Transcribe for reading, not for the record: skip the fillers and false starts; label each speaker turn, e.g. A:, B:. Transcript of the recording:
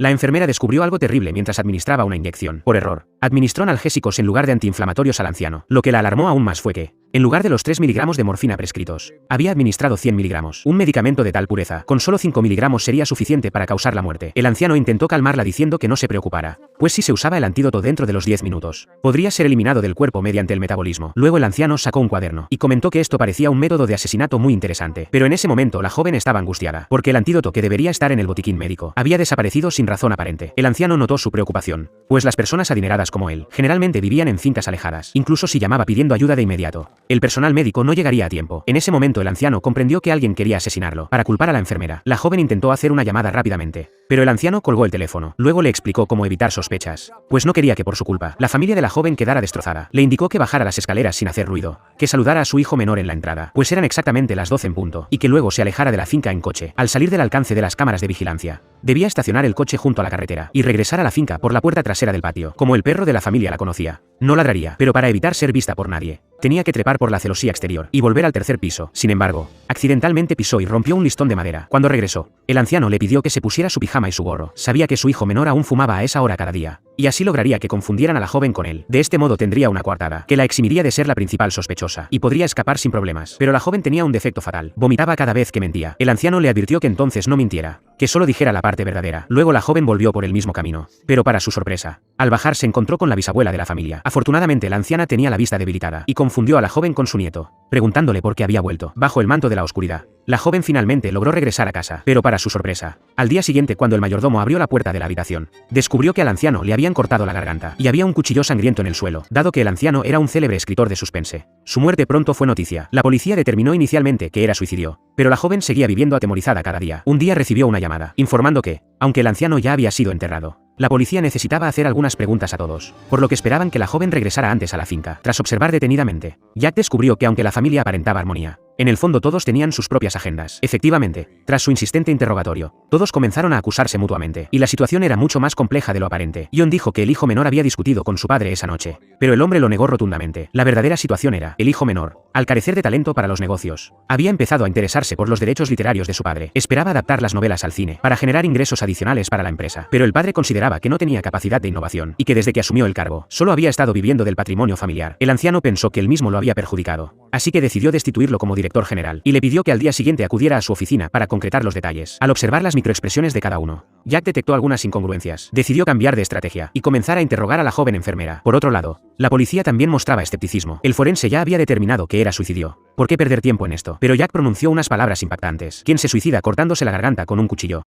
A: La enfermera descubrió algo terrible mientras administraba una inyección. Por error, administró analgésicos en lugar de antiinflamatorios al anciano. Lo que la alarmó aún más fue que, en lugar de los 3 miligramos de morfina prescritos, había administrado 100 miligramos. Un medicamento de tal pureza, con solo 5 miligramos sería suficiente para causar la muerte. El anciano intentó calmarla diciendo que no se preocupara, pues si se usaba el antídoto dentro de los 10 minutos, podría ser eliminado del cuerpo mediante el metabolismo. Luego el anciano sacó un cuaderno y comentó que esto parecía un método de asesinato muy interesante. Pero en ese momento la joven estaba angustiada, porque el antídoto que debería estar en el botiquín médico había desaparecido sin razón aparente. El anciano notó su preocupación, pues las personas adineradas como él generalmente vivían en fincas alejadas, incluso si llamaba pidiendo ayuda de inmediato. El personal médico no llegaría a tiempo. En ese momento el anciano comprendió que alguien quería asesinarlo. Para culpar a la enfermera, la joven intentó hacer una llamada rápidamente, pero el anciano colgó el teléfono. Luego le explicó cómo evitar sospechas, pues no quería que por su culpa la familia de la joven quedara destrozada. Le indicó que bajara las escaleras sin hacer ruido, que saludara a su hijo menor en la entrada, pues eran exactamente las 12 en punto, y que luego se alejara de la finca en coche. Al salir del alcance de las cámaras de vigilancia, debía estacionar el coche junto a la carretera y regresar a la finca por la puerta trasera del patio. Como el perro de la familia la conocía, no ladraría, pero para evitar ser vista por nadie, tenía que trepar por la celosía exterior y volver al tercer piso. Sin embargo, accidentalmente pisó y rompió un listón de madera. Cuando regresó, el anciano le pidió que se pusiera su pijama y su gorro. Sabía que su hijo menor aún fumaba a esa hora cada día, y así lograría que confundieran a la joven con él. De este modo tendría una coartada, que la eximiría de ser la principal sospechosa, y podría escapar sin problemas. Pero la joven tenía un defecto fatal: vomitaba cada vez que mentía. El anciano le advirtió que entonces no mintiera, que solo dijera la parte verdadera. Luego la joven volvió por el mismo camino, pero para su sorpresa, al bajar se encontró con la bisabuela de la familia. Afortunadamente la anciana tenía la vista debilitada, y confundió a la joven con su nieto, preguntándole por qué había vuelto. Bajo el manto de la oscuridad, la joven finalmente logró regresar a casa, pero para su sorpresa, al día siguiente cuando el mayordomo abrió la puerta de la habitación, descubrió que al anciano le habían cortado la garganta, y había un cuchillo sangriento en el suelo. Dado que el anciano era un célebre escritor de suspense, su muerte pronto fue noticia. La policía determinó inicialmente que era suicidio, pero la joven seguía viviendo atemorizada cada día. Un día recibió una llamada, informando que, aunque el anciano ya había sido enterrado, la policía necesitaba hacer algunas preguntas a todos, por lo que esperaban que la joven regresara antes a la finca. Tras observar detenidamente, Jack descubrió que aunque la familia aparentaba armonía, en el fondo todos tenían sus propias agendas. Efectivamente, tras su insistente interrogatorio, todos comenzaron a acusarse mutuamente, y la situación era mucho más compleja de lo aparente. John dijo que el hijo menor había discutido con su padre esa noche, pero el hombre lo negó rotundamente. La verdadera situación era, el hijo menor, al carecer de talento para los negocios, había empezado a interesarse por los derechos literarios de su padre. Esperaba adaptar las novelas al cine, para generar ingresos adicionales para la empresa, pero el padre consideraba que no tenía capacidad de innovación, y que desde que asumió el cargo, solo había estado viviendo del patrimonio familiar. El anciano pensó que él mismo lo había perjudicado, así que decidió destituirlo como director general, y le pidió que al día siguiente acudiera a su oficina para concretar los detalles. Al observar las microexpresiones de cada uno, Jack detectó algunas incongruencias. Decidió cambiar de estrategia y comenzar a interrogar a la joven enfermera. Por otro lado, la policía también mostraba escepticismo. El forense ya había determinado que era suicidio. ¿Por qué perder tiempo en esto? Pero Jack pronunció unas palabras impactantes. ¿Quién se suicida cortándose la garganta con un cuchillo?